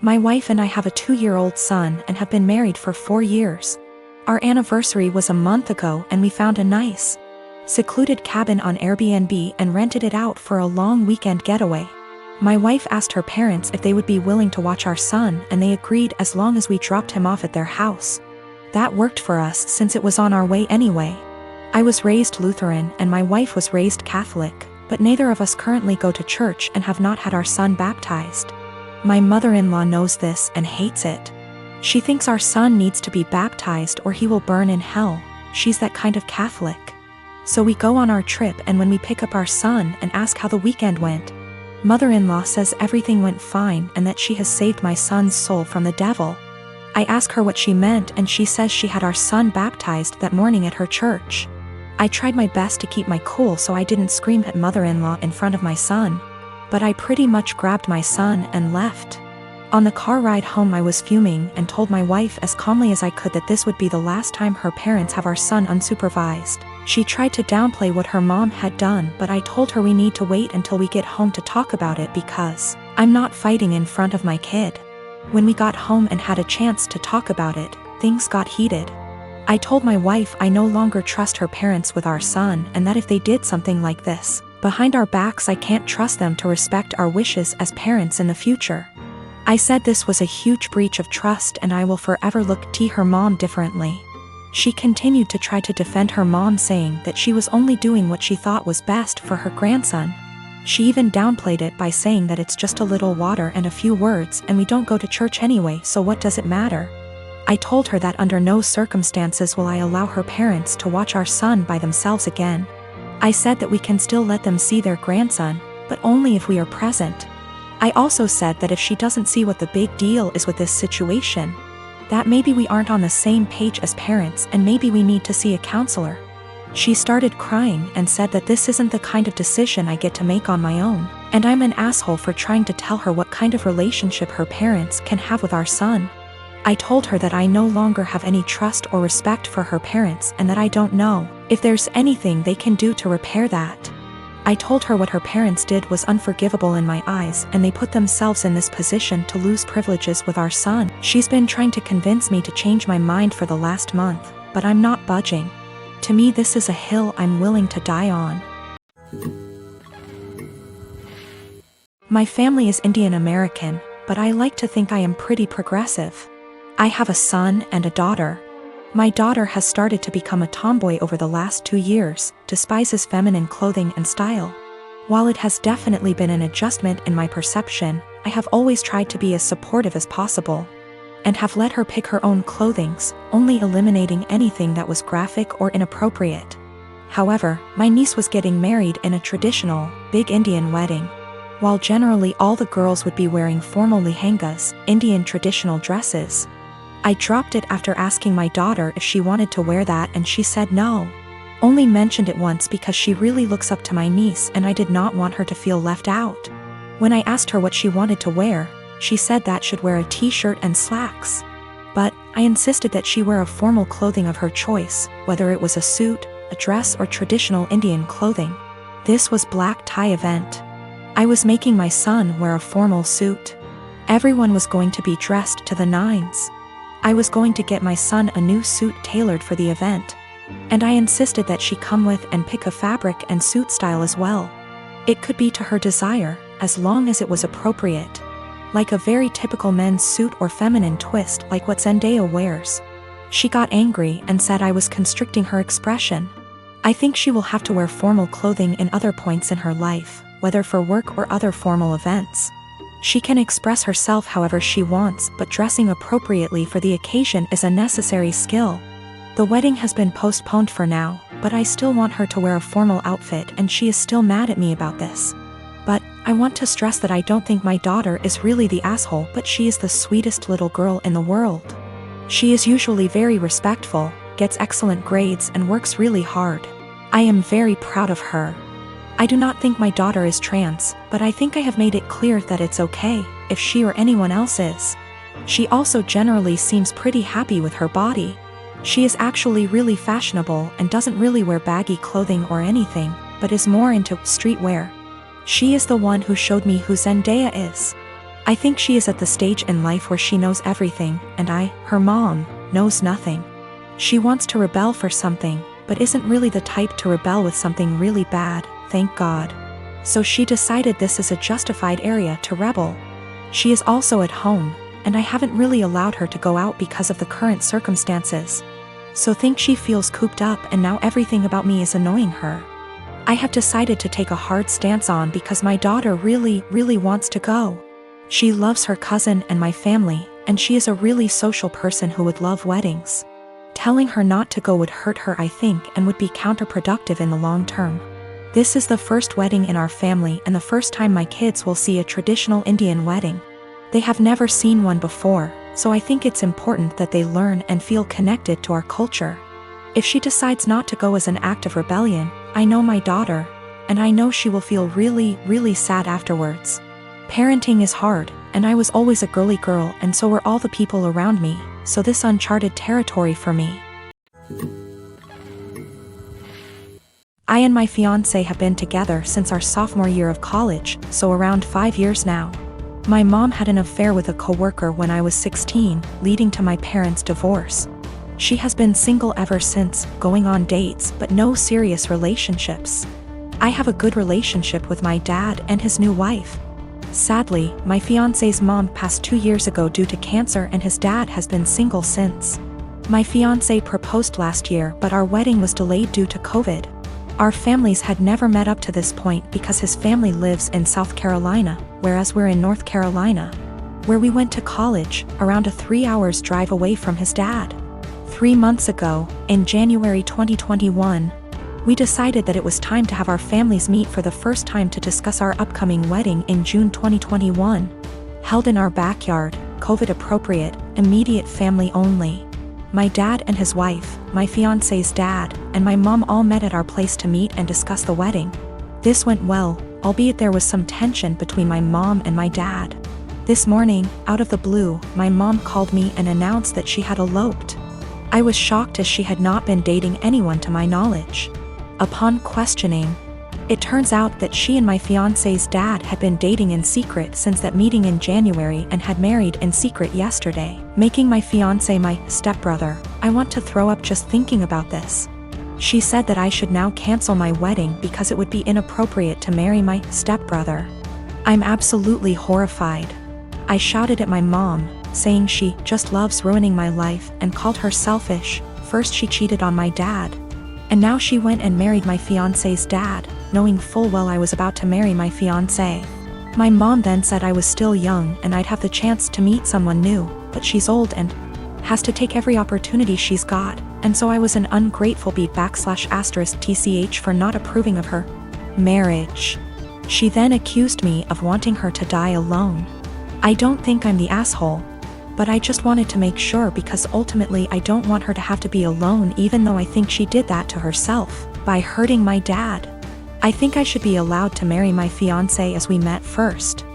My wife and I have a 2-year-old son and have been married for 4 years. Our anniversary was a month ago and we found a nice, secluded cabin on Airbnb and rented it out for a long weekend getaway. My wife asked her parents if they would be willing to watch our son, and they agreed as long as we dropped him off at their house. That worked for us since it was on our way anyway. I was raised Lutheran and my wife was raised Catholic, but neither of us currently go to church and have not had our son baptized. My mother-in-law knows this and hates it. She thinks our son needs to be baptized or he will burn in hell. She's that kind of Catholic. So we go on our trip, and when we pick up our son and ask how the weekend went, mother-in-law says everything went fine and that she has saved my son's soul from the devil. I ask her what she meant and she says she had our son baptized that morning at her church. I tried my best to keep my cool so I didn't scream at mother-in-law in front of my son, but I pretty much grabbed my son and left. On the car ride home I was fuming and told my wife as calmly as I could that this would be the last time her parents have our son unsupervised. She tried to downplay what her mom had done, but I told her we need to wait until we get home to talk about it because I'm not fighting in front of my kid. When we got home and had a chance to talk about it, things got heated. I told my wife I no longer trust her parents with our son, and that if they did something like this behind our backs, I can't trust them to respect our wishes as parents in the future. I said this was a huge breach of trust and I will forever look at her mom differently. She continued to try to defend her mom, saying that she was only doing what she thought was best for her grandson. She even downplayed it by saying that it's just a little water and a few words and we don't go to church anyway, so what does it matter? I told her that under no circumstances will I allow her parents to watch our son by themselves again. I said that we can still let them see their grandson, but only if we are present. I also said that if she doesn't see what the big deal is with this situation, that maybe we aren't on the same page as parents and maybe we need to see a counselor. She started crying and said that this isn't the kind of decision I get to make on my own, and I'm an asshole for trying to tell her what kind of relationship her parents can have with our son. I told her that I no longer have any trust or respect for her parents and that I don't know if there's anything they can do to repair that. I told her what her parents did was unforgivable in my eyes and they put themselves in this position to lose privileges with our son. She's been trying to convince me to change my mind for the last month, but I'm not budging. To me, this is a hill I'm willing to die on. My family is Indian American, but I like to think I am pretty progressive. I have a son and a daughter. My daughter has started to become a tomboy over the last 2 years, despises feminine clothing and style. While it has definitely been an adjustment in my perception, I have always tried to be as supportive as possible, and have let her pick her own clothings, only eliminating anything that was graphic or inappropriate. However, my niece was getting married in a traditional, big Indian wedding. While generally all the girls would be wearing formal lehengas, Indian traditional dresses, I dropped it after asking my daughter if she wanted to wear that and she said no. Only mentioned it once because she really looks up to my niece and I did not want her to feel left out. When I asked her what she wanted to wear, she said that should wear a t-shirt and slacks. But I insisted that she wear a formal clothing of her choice, whether it was a suit, a dress or traditional Indian clothing. This was black tie event. I was making my son wear a formal suit. Everyone was going to be dressed to the nines. I was going to get my son a new suit tailored for the event, and I insisted that she come with and pick a fabric and suit style as well. It could be to her desire, as long as it was appropriate. Like a very typical men's suit or feminine twist like what Zendaya wears. She got angry and said I was constricting her expression. I think she will have to wear formal clothing in other points in her life, whether for work or other formal events. She can express herself however she wants, but dressing appropriately for the occasion is a necessary skill. The wedding has been postponed for now, but I still want her to wear a formal outfit and she is still mad at me about this. But I want to stress that I don't think my daughter is really the asshole, but she is the sweetest little girl in the world. She is usually very respectful, gets excellent grades and works really hard. I am very proud of her. I do not think my daughter is trans, but I think I have made it clear that it's okay if she or anyone else is. She also generally seems pretty happy with her body. She is actually really fashionable and doesn't really wear baggy clothing or anything, but is more into streetwear. She is the one who showed me who Zendaya is. I think she is at the stage in life where she knows everything, and her mom, knows nothing. She wants to rebel for something, but isn't really the type to rebel with something really bad, thank God. So she decided this is a justified area to rebel. She is also at home, and I haven't really allowed her to go out because of the current circumstances. So think she feels cooped up and now everything about me is annoying her. I have decided to take a hard stance on because my daughter really wants to go. She loves her cousin and my family, and she is a really social person who would love weddings. Telling her not to go would hurt her, I think, and would be counterproductive in the long term. This is the first wedding in our family and the first time my kids will see a traditional Indian wedding. They have never seen one before, so I think it's important that they learn and feel connected to our culture. If she decides not to go as an act of rebellion, I know my daughter, and I know she will feel really sad afterwards. Parenting is hard, and I was always a girly girl and so were all the people around me, so this uncharted territory for me. I and my fiancé have been together since our sophomore year of college, so around 5 years now. My mom had an affair with a coworker when I was 16, leading to my parents' divorce. She has been single ever since, going on dates but no serious relationships. I have a good relationship with my dad and his new wife. Sadly, my fiancé's mom passed 2 years ago due to cancer and his dad has been single since. My fiancé proposed last year but our wedding was delayed due to COVID. Our families had never met up to this point because his family lives in South Carolina, whereas we're in North Carolina, where we went to college, around a 3 hours drive away from his dad. 3 months ago, in January 2021, we decided that it was time to have our families meet for the first time to discuss our upcoming wedding in June 2021. Held in our backyard, COVID appropriate, immediate family only. My dad and his wife, my fiancé's dad, and my mom all met at our place to meet and discuss the wedding. This went well, albeit there was some tension between my mom and my dad. This morning, out of the blue, my mom called me and announced that she had eloped. I was shocked as she had not been dating anyone to my knowledge. Upon questioning, it turns out that she and my fiancé's dad had been dating in secret since that meeting in January and had married in secret yesterday, making my fiancé my stepbrother. I want to throw up just thinking about this. She said that I should now cancel my wedding because it would be inappropriate to marry my stepbrother. I'm absolutely horrified. I shouted at my mom, saying she just loves ruining my life and called her selfish. First she cheated on my dad, and now she went and married my fiancé's dad, knowing full well I was about to marry my fiancé. My mom then said I was still young and I'd have the chance to meet someone new, but she's old and has to take every opportunity she's got, and so I was an ungrateful **tch for not approving of her marriage. She then accused me of wanting her to die alone. I don't think I'm the asshole, but I just wanted to make sure because ultimately I don't want her to have to be alone, even though I think she did that to herself by hurting my dad. I think I should be allowed to marry my fiancé as we met first.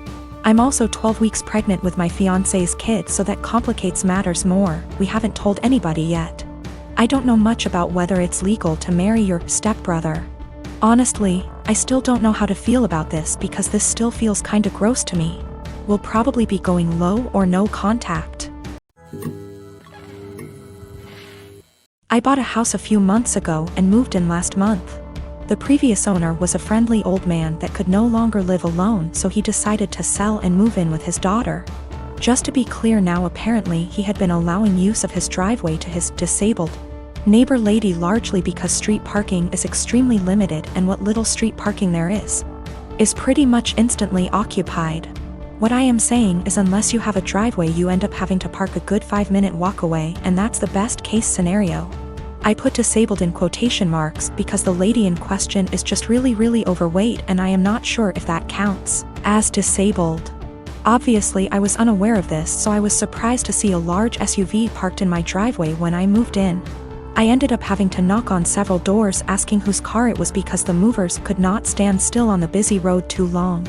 I'm also 12 weeks pregnant with my fiancé's kid, so that complicates matters more. We haven't told anybody yet. I don't know much about whether it's legal to marry your stepbrother. Honestly, I still don't know how to feel about this because this still feels kinda gross to me. We'll probably be going low or no contact. I bought a house a few months ago and moved in last month. The previous owner was a friendly old man that could no longer live alone, so he decided to sell and move in with his daughter. Just to be clear now, apparently he had been allowing use of his driveway to his disabled neighbor lady, largely because street parking is extremely limited and what little street parking there is pretty much instantly occupied. What I am saying is unless you have a driveway you end up having to park a good 5-minute walk away, and that's the best case scenario. I put disabled in quotation marks because the lady in question is just really overweight and I am not sure if that counts as disabled. Obviously I was unaware of this, so I was surprised to see a large SUV parked in my driveway when I moved in. I ended up having to knock on several doors asking whose car it was because the movers could not stand still on the busy road too long.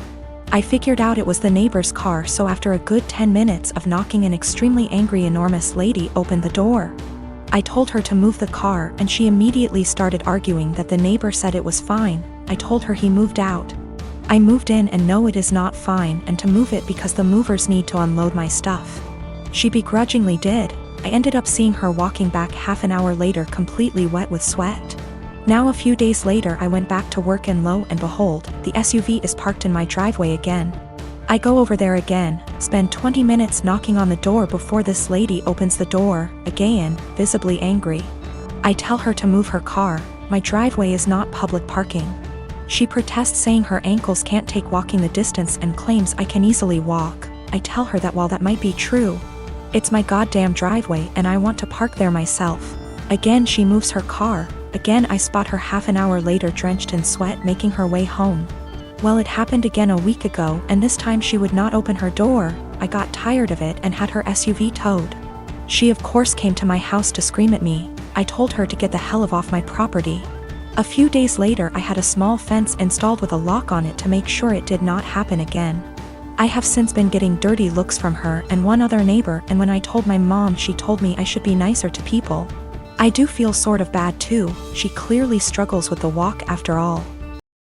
I figured out it was the neighbor's car, so after a good 10 minutes of knocking, an extremely angry enormous lady opened the door. I told her to move the car and she immediately started arguing that the neighbor said it was fine. I told her he moved out. I moved in and know it is not fine and to move it because the movers need to unload my stuff. She begrudgingly did. I ended up seeing her walking back half an hour later completely wet with sweat. Now a few days later I went back to work and lo and behold, the SUV is parked in my driveway again. I go over there again, spend 20 minutes knocking on the door before this lady opens the door, again, visibly angry. I tell her to move her car, my driveway is not public parking. She protests saying her ankles can't take walking the distance and claims I can easily walk. I tell her that while that might be true, it's my goddamn driveway and I want to park there myself. Again she moves her car, again I spot her half an hour later drenched in sweat making her way home. Well, it happened again a week ago and this time she would not open her door. I got tired of it and had her SUV towed. She of course came to my house to scream at me. I told her to get the hell off my property. A few days later I had a small fence installed with a lock on it to make sure it did not happen again. I have since been getting dirty looks from her and one other neighbor, and when I told my mom she told me I should be nicer to people. I do feel sort of bad too, she clearly struggles with the walk after all.